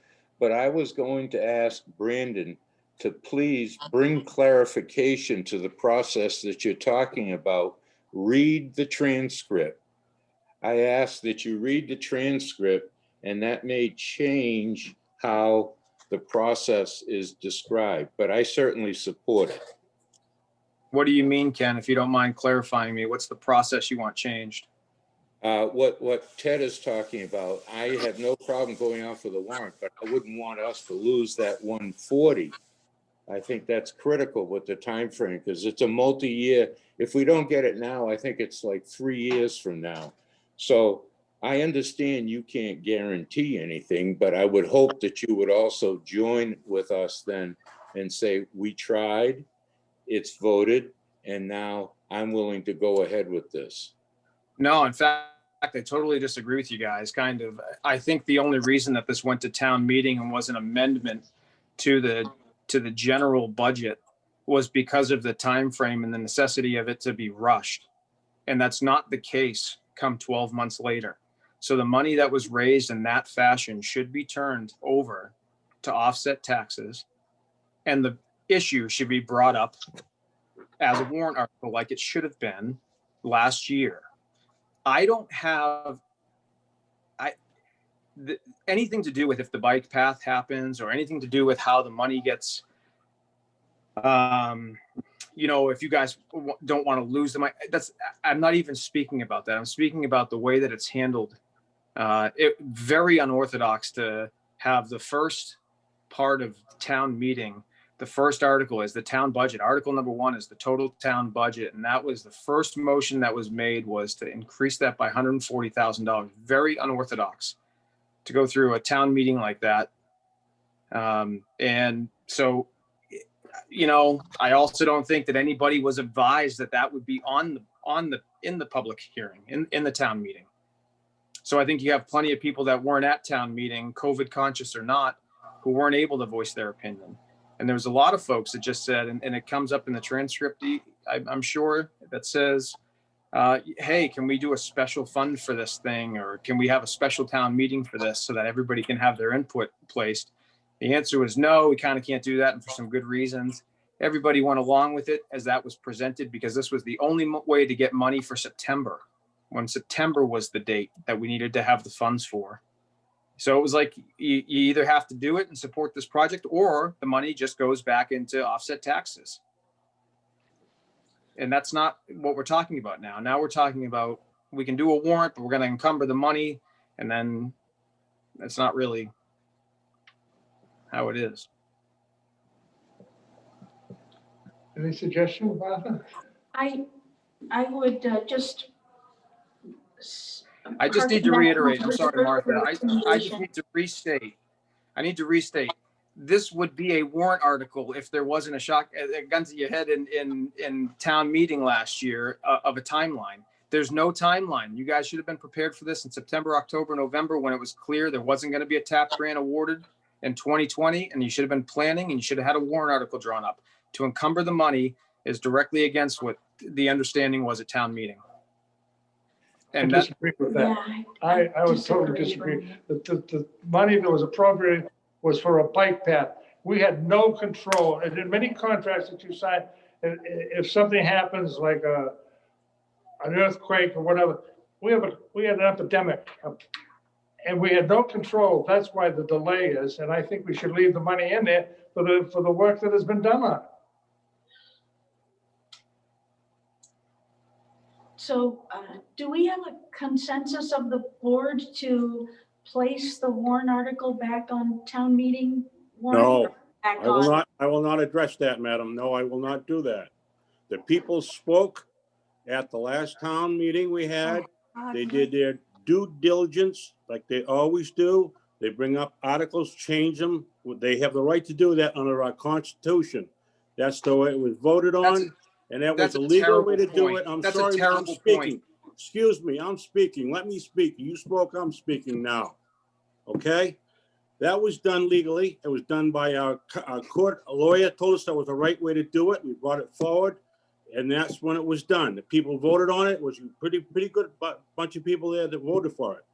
F: but I was going to ask Brandon to please bring clarification to the process that you're talking about. Read the transcript. I ask that you read the transcript, and that may change how the process is described, but I certainly support it.
J: What do you mean, Ken? If you don't mind clarifying me, what's the process you want changed?
F: What Ted is talking about, I have no problem going out for the warrant, but I wouldn't want us to lose that 140. I think that's critical with the time frame because it's a multi-year. If we don't get it now, I think it's like 3 years from now. So I understand you can't guarantee anything, but I would hope that you would also join with us then and say, we tried, it's voted, and now I'm willing to go ahead with this.
J: No, in fact, I totally disagree with you guys. I think the only reason that this went to town meeting and was an amendment to the general budget was because of the time frame and the necessity of it to be rushed. And that's not the case come 12 months later. So the money that was raised in that fashion should be turned over to offset taxes. And the issue should be brought up as a warrant article like it should have been last year. I don't have anything to do with if the bike path happens or anything to do with how the money gets, if you guys don't want to lose the money, I'm not even speaking about that. I'm speaking about the way that it's handled. Very unorthodox to have the first part of town meeting. The first article is the town budget. Article number 1 is the total town budget. And that was the first motion that was made, was to increase that by $140,000. Very unorthodox to go through a town meeting like that. And so, I also don't think that anybody was advised that that would be in the public hearing, in the town meeting. So I think you have plenty of people that weren't at town meeting, COVID conscious or not, who weren't able to voice their opinion. And there was a lot of folks that just said, and it comes up in the transcript, I'm sure, that says, hey, can we do a special fund for this thing? Or can we have a special town meeting for this so that everybody can have their input placed? The answer was no, we kind of can't do that, and for some good reasons. Everybody went along with it as that was presented because this was the only way to get money for September, when September was the date that we needed to have the funds for. So it was like, you either have to do it and support this project, or the money just goes back into offset taxes. And that's not what we're talking about now. Now we're talking about, we can do a warrant, but we're going to encumber the money. And then that's not really how it is.
C: Any suggestions, Martha?
A: I would just.
J: I just need to reiterate, I'm sorry, Martha, I just need to restate. This would be a warrant article if there wasn't a gun to your head in town meeting last year of a timeline. There's no timeline. You guys should have been prepared for this in September, October, November, when it was clear there wasn't going to be a TAP grant awarded in 2020, and you should have been planning, and you should have had a warrant article drawn up. To encumber the money is directly against what the understanding was at town meeting. And
C: I disagree with that.
A: Yeah,
C: I would totally disagree. The money that was appropriated was for a bike path. We had no control. And in many contracts that you sign, if something happens like an earthquake or whatever, we had an epidemic, and we had no control. That's why the delay is. And I think we should leave the money in there for the work that has been done on it.
A: So do we have a consensus of the board to place the warrant article back on town meeting warrant? back
G: I will
A: on.
G: not, I will not address that, madam. No, I will not do that. The people spoke at the last town meeting we had. They did their due diligence like they always do. They bring up articles, change them. They have the right to do that under our constitution. That's the way it was voted
J: That's
G: on, and that was
J: that's
G: a
J: a
G: legal way
J: terrible
G: to do
J: point.
G: it. I'm
J: That's a
G: sorry, I'm
J: terrible point.
G: speaking. Excuse me, I'm speaking. Let me speak. You spoke, I'm speaking now. Okay? That was done legally. It was done by our court. A lawyer told us that was the right way to do it. We brought it forward, and that's when it was done. The people voted on it. It was a pretty good bunch of people there that voted for it.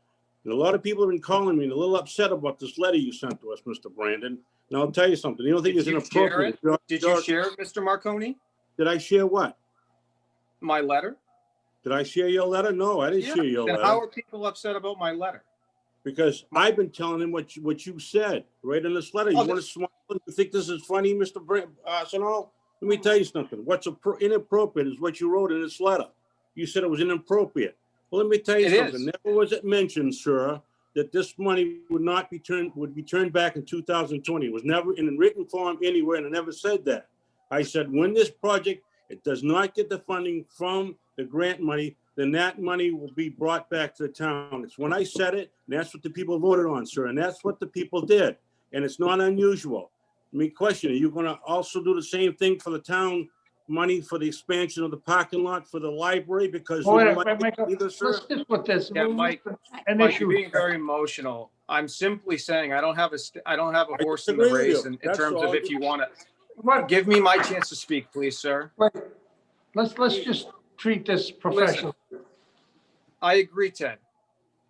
G: And a lot of people have been calling me and a little upset about this letter you sent to us, Mr. Brandon. And I'll tell you something. You don't think
J: Did
G: it's
J: you share
G: inappropriate?
J: it? Did you share it, Mr. Marconi?
G: Did I share what?
J: My letter?
G: Did I share your letter? No, I didn't
J: Yeah.
G: share your
J: Then
G: letter.
J: how are people upset about my letter?
G: Because I've been telling him what you said right in this letter. You
J: Oh,
G: want to smile? You think this is funny, Mr. Arsenal? Let me tell you something. What's inappropriate is what you wrote in this letter. You said it was inappropriate. Well, let me tell you
J: It
G: something.
J: is.
G: Never was it mentioned, sir, that this money would be turned back in 2020. It was never in written form anywhere, and I never said that. I said when this project, it does not get the funding from the grant money, then that money will be brought back to the town. It's when I said it, and that's what the people voted on, sir, and that's what the people did. And it's not unusual. Let me question, are you gonna also do the same thing for the town money for the expansion of the parking lot for the library? Because you
C: Wait,
G: don't
C: wait,
G: like
C: Michael,
G: it either,
C: let's
G: sir?
C: just put this.
J: Yeah, Mike,
C: An
J: Mike,
C: issue.
J: you're being very emotional. I'm simply saying I don't have a
G: I
J: horse in the
G: disagree with
J: race
G: you.
J: in
G: That's
J: terms of
G: all.
J: if you want to.
C: What,
J: Give me my chance to speak, please, sir.
C: wait, let's just treat this professionally.
J: I agree, Ted.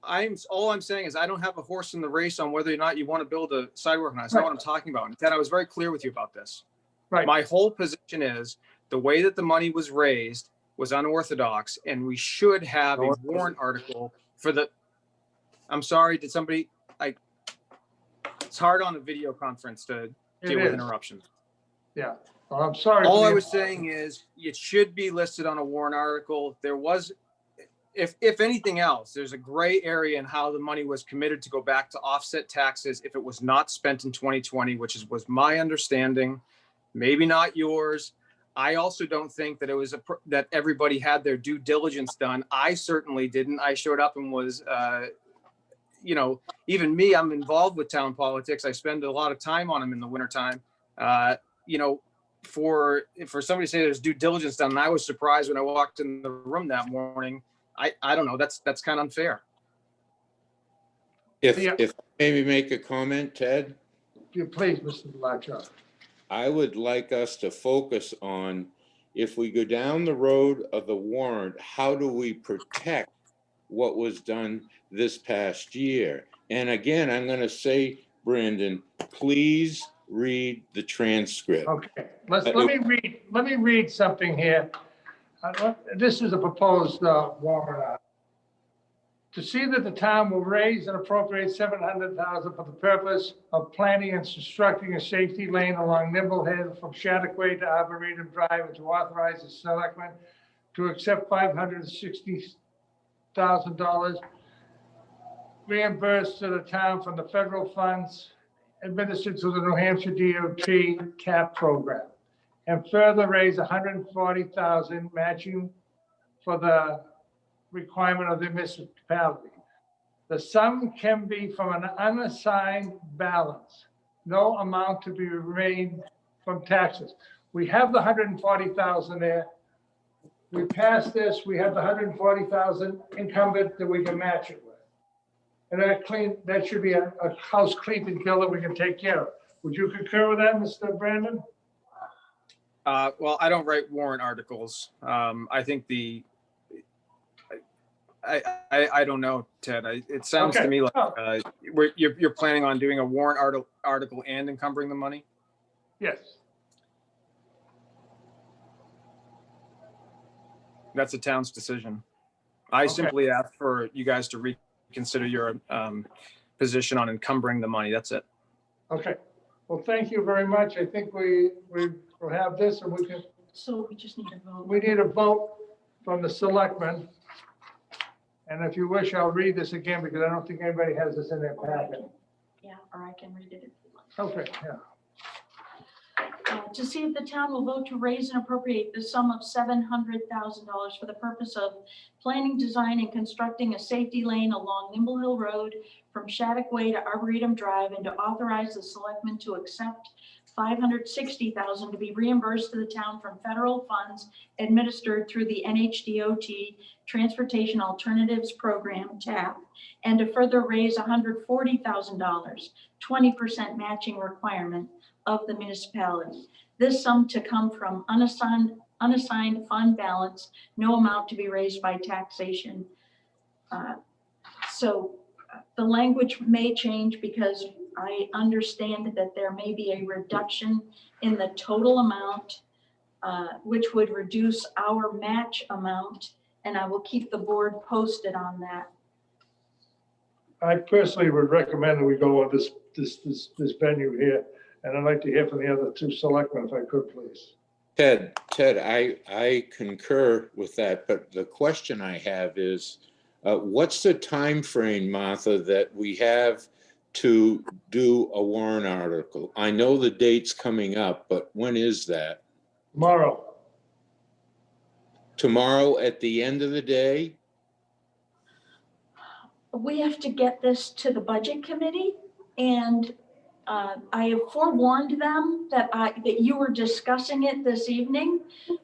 J: All I'm saying is I don't have a horse in the race on whether or not you want to build a sidewalk or not. That's not what I'm talking about. And Ted, I was very clear with you about this.
C: Right,
J: My whole position is the way that the money was raised was unorthodox, and we should have
G: No,
J: a
G: it wasn't.
J: warrant article for the. I'm sorry, did somebody? It's hard on a video conference to
C: it
J: deal with
C: is,
J: interruptions.
C: yeah. Well, I'm sorry.
J: All
C: for
J: I
C: the-
J: was saying is it should be listed on a warrant article. There was, if anything else, there's a gray area in how the money was committed to go back to offset taxes if it was not spent in 2020, was my understanding, maybe not yours. I also don't think that it was that everybody had their due diligence done. I certainly didn't. I showed up and was, even me, I'm involved with town politics. I spend a lot of time on them in the wintertime. For somebody to say there's due diligence done, and I was surprised when I walked in the room that morning. I don't know. That's kind of unfair.
C: Yeah.
F: If maybe make a comment, Ted,
C: Yeah, please, Mr. Blatcher.
F: I would like us to focus on, if we go down the road of the warrant, how do we protect what was done this past year? And again, I'm going to say, Brandon, please read the transcript.
C: Okay, let me read something here. This is a proposed warrant article. To see that the town will raise and appropriate $700,000 for the purpose of planning and constructing a safety lane along Nimblehead from Shattuck Way to Arboretum Drive, and to authorize the selectmen to accept $560,000 reimbursed to the town from the federal funds administered through the New Hampshire DOT CAP program, and further raise $140,000 matching for the requirement of the municipality. The sum can be from an unassigned balance, no amount to be remained from taxes. We have the 140,000 there. We passed this, we have the 140,000 incumbent that we can match it with. And that should be a house cleaning bill that we can take care of. Would you concur with that, Mr. Brandon?
J: Well, I don't write warrant articles. I think I don't know, Ted. It sounds to me like you're planning on doing a warrant article and encumbering the money.
C: Yes.
J: That's a town's decision. I simply ask for you guys to reconsider your position on encumbering the money. That's it.
C: Okay. Well, thank you very much. I think we will have this, and we can.
A: So we just need a vote.
C: We need a vote from the selectmen. And if you wish, I'll read this again because I don't think anybody has this in their packet.
A: Yeah, or I can read it if you like.
C: Okay, yeah.
A: To see if the town will vote to raise and appropriate the sum of $700,000 for the purpose of planning, design, and constructing a safety lane along Nimble Hill Road from Shattuck Way to Arboretum Drive, and to authorize the selectmen to accept $560,000 to be reimbursed to the town from federal funds administered through the NHDOT Transportation Alternatives Program, TAP, and to further raise $140,000, 20% matching requirement of the municipality. This sum to come from unassigned fund balance, no amount to be raised by taxation. So the language may change because I understand that there may be a reduction in the total amount, which would reduce our match amount, and I will keep the board posted on that.
C: I personally would recommend that we go with this venue here, and I'd like to hear from the other two selectmen if I could, please.
F: Ted, I concur with that, but the question I have is, what's the time frame, Martha, that we have to do a warrant article? I know the date's coming up, but when is that?
C: Tomorrow.
F: Tomorrow at the end of the day?
A: We have to get this to the budget committee, and I have forewarned them that you were discussing it this evening,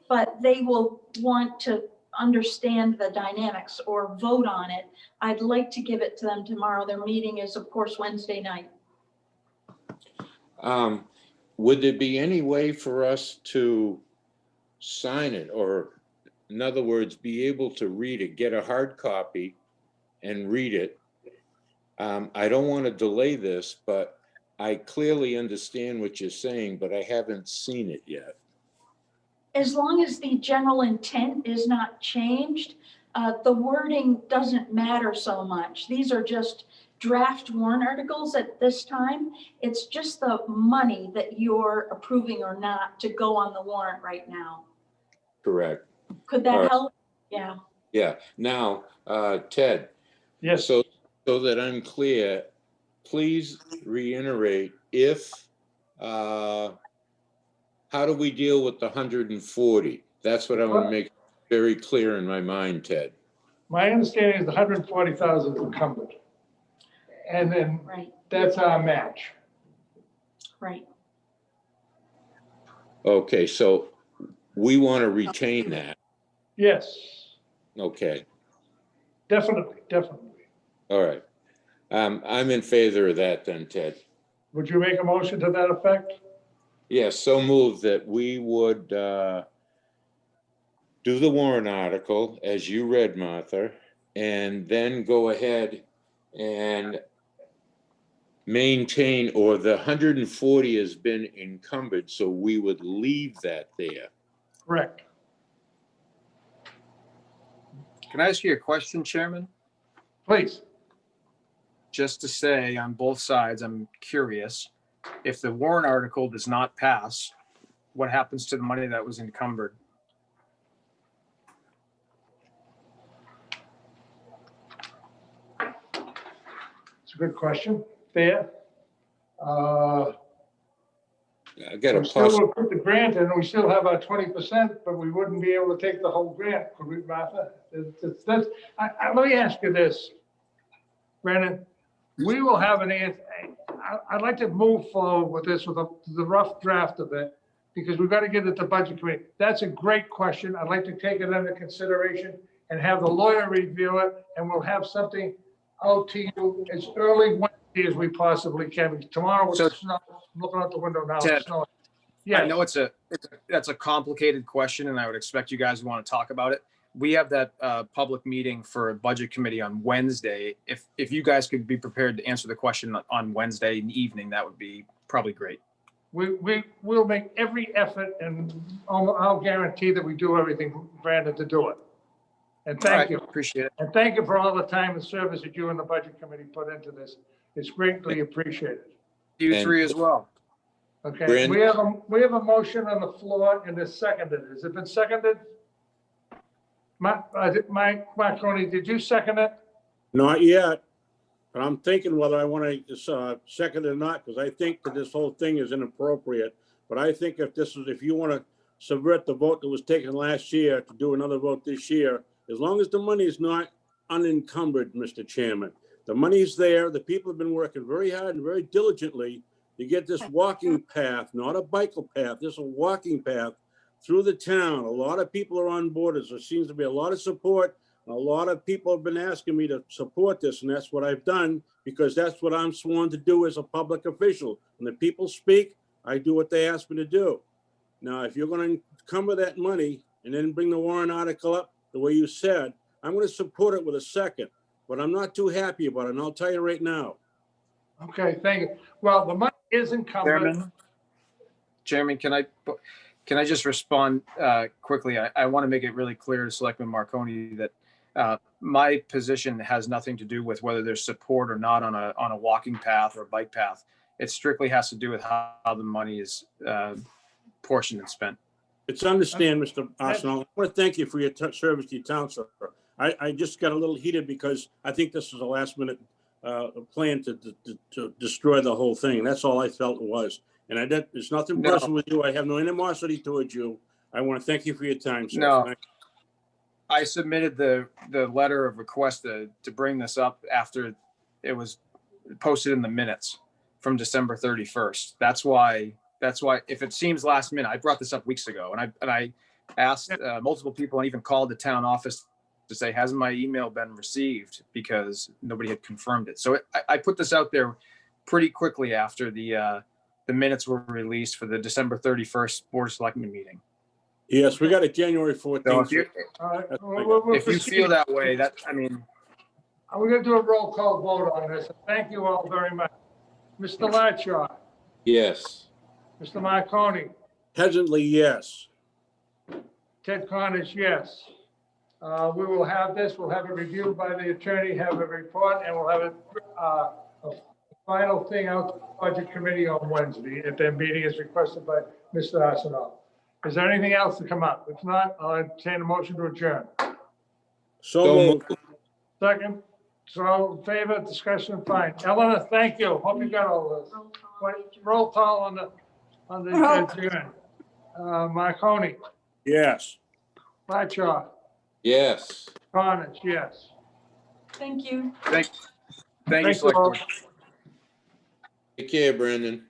A: but they will want to understand the dynamics or vote on it. I'd like to give it to them tomorrow. Their meeting is, of course, Wednesday night.
F: Would there be any way for us to sign it, or in other words, be able to read it, get a hard copy and read it? I don't want to delay this, but I clearly understand what you're saying, but I haven't seen it yet.
A: As long as the general intent is not changed, the wording doesn't matter so much. These are just draft warrant articles at this time. It's just the money that you're approving or not to go on the warrant right now.
F: Correct.
A: Could that help? Yeah.
F: Yeah. Now, Ted.
C: Yes.
F: So that I'm clear, please reiterate how do we deal with the 140? That's what I want to make very clear in my mind, Ted.
C: My understanding is the 140,000 is encumbered. And then that's our match.
A: Right.
F: Okay, so we want to retain that.
C: Yes.
F: Okay.
C: Definitely.
F: All right. I'm in favor of that then, Ted.
C: Would you make a motion to that effect?
F: Yes, so moved that we would do the warrant article as you read, Martha, and then go ahead and maintain, or the 140 has been encumbered, so we would leave that there.
C: Correct.
J: Can I ask you a question, Chairman?
C: Please.
J: Just to say on both sides, I'm curious, if the warrant article does not pass, what happens to the money that was encumbered?
C: It's a good question. Fair.
F: I got a
C: We still will put the grant in, we still have our 20%, but we wouldn't be able to take the whole grant, could we, Martha? Let me ask you this, Brandon. We will have an answer. I'd like to move forward with this with the rough draft of it, because we've got to get it to budget committee. That's a great question. I'd like to take it under consideration and have the lawyer review it, and we'll have something out to you as early Wednesday as we possibly can. Tomorrow it's snow. I'm looking out the window now.
J: Ted,
C: It's snowing. Yes.
J: I know that's a complicated question, and I would expect you guys to want to talk about it. We have that public meeting for a budget committee on Wednesday. If you guys could be prepared to answer the question on Wednesday evening, that would be probably great.
C: We'll make every effort, and I'll guarantee that we do everything, Brandon, to do it. And thank you.
J: Appreciate it.
C: And thank you for all the time and service that you and the budget committee put into this. It's greatly appreciated.
J: You three as well.
C: Okay,
F: Brandon?
C: we have a motion on the floor and it's seconded. Has it been seconded? Mike Marconi, did you second it?
G: Not yet, but I'm thinking whether I want to second it or not, because I think that this whole thing is inappropriate But I think if you want to subvert the vote that was taken last year to do another vote this year, as long as the money is not unencumbered, Mr. Chairman, the money's there. The people have been working very hard and very diligently to get this walking path, not a bicycle path, this is a walking path through the town. A lot of people are on board. There seems to be a lot of support. A lot of people have been asking me to support this, and that's what I've done because that's what I'm sworn to do as a public official. When the people speak, I do what they ask me to do. Now, if you're going to encumber that money and then bring the warrant article up the way you said, I'm going to support it with a second, but I'm not too happy about it, and I'll tell you right now.
C: Okay, thank you. Well, the money is encumbered.
J: Chairman, can I just respond quickly? I want to make it really clear to Selectman Marconi that my position has nothing to do with whether there's support or not on a walking path or a bike path. It strictly has to do with how the money is portioned and spent.
G: It's understand, Mr. Arsenal. I want to thank you for your service to your town, sir. I just got a little heated because I think this was a last minute plan to destroy the whole thing. That's all I felt it was. And it's nothing personal with you. I have no animosity towards you. I want to thank you for your time, sir.
J: No, I submitted the letter of request to bring this up after it was posted in the minutes from December 31st. That's why if it seems last minute, I brought this up weeks ago and I asked multiple people and even called the town office to say, hasn't my email been received? Because nobody had confirmed it. So I put this out there pretty quickly after the minutes were released for the December 31st Board of Selectmen meeting.
G: Yes, we got it January 14th.
J: So if you feel that way,
C: We're going to do a roll call vote on this. Thank you all very much. Mr. Latshaw,
F: Yes.
C: Mr. Marconi,
G: Presently, yes.
C: Ted Connors, yes. We will have this, we'll have it reviewed by the attorney, have a report, and we'll have a final thing out to the budget committee on Wednesday, if their meeting is requested by Mr. Arsenal. Is there anything else to come up? If not, I'll entertain a motion to adjourn.
G: So moved.
C: Second, so all in favor, discussion, fine. Eleanor, thank you. Hope you got all this. Roll call on the adjourn. Marconi,
G: Yes.
C: Latshaw,
F: Yes.
C: Connors, yes.
A: Thank you.
J: thank you,
C: Thank you all.
J: Selectman.
F: Take care, Brandon.